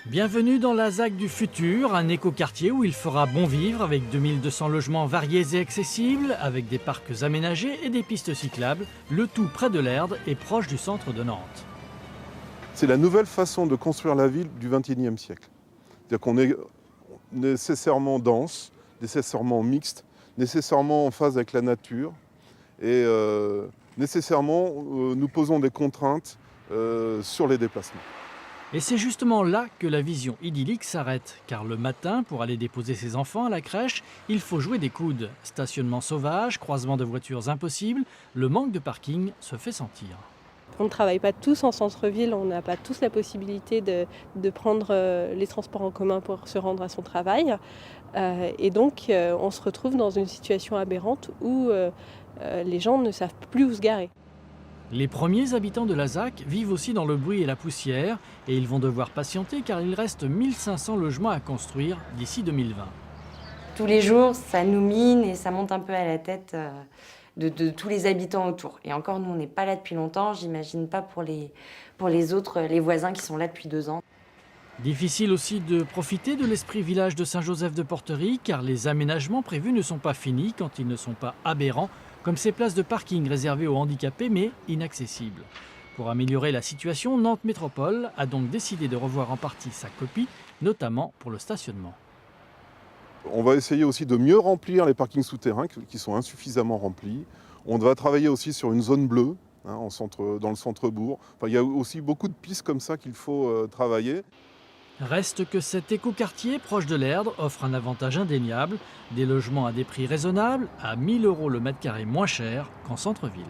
Bienvenue dans la ZAC du futur, un écoquartier où il fera bon vivre avec 2200 logements variés et accessibles, avec des parcs aménagés et des pistes cyclables, le tout près de l'Erdre et proche du centre de Nantes. C'est la nouvelle façon de construire la ville du XXIe siècle. C'est-à-dire qu'on est nécessairement dense, nécessairement mixte, nécessairement en phase avec la nature et nécessairement nous posons des contraintes sur les déplacements. Et c'est justement là que la vision idyllique s'arrête, car le matin, pour aller déposer ses enfants à la crèche, il faut jouer des coudes. Stationnement sauvage, croisement de voitures impossible, le manque de parking se fait sentir. On ne travaille pas tous en centre-ville, on n'a pas tous la possibilité de prendre les transports en commun pour se rendre à son travail. Et donc on se retrouve dans une situation aberrante où les gens ne savent plus où se garer. Les premiers habitants de la ZAC vivent aussi dans le bruit et la poussière et ils vont devoir patienter car il reste 1500 logements à construire d'ici 2020. Tous les jours, ça nous mine et ça monte un peu à la tête de tous les habitants autour. Et encore, nous, on n'est pas là depuis longtemps, j'imagine pas pour les autres, les voisins qui sont là depuis 2 ans. Difficile aussi de profiter de l'esprit village de Saint-Joseph-de-Porterie car les aménagements prévus ne sont pas finis quand ils ne sont pas aberrants, comme ces places de parking réservées aux handicapés mais inaccessibles. Pour améliorer la situation, Nantes Métropole a donc décidé de revoir en partie sa copie, notamment pour le stationnement. On va essayer aussi de mieux remplir les parkings souterrains qui sont insuffisamment remplis. On va travailler aussi sur une zone bleue dans le centre-bourg. Enfin, il y a aussi beaucoup de pistes comme ça qu'il faut travailler. Reste que cet écoquartier proche de l'Erdre offre un avantage indéniable, des logements à des prix raisonnables, à 1 000 € le mètre carré moins cher qu'en centre-ville.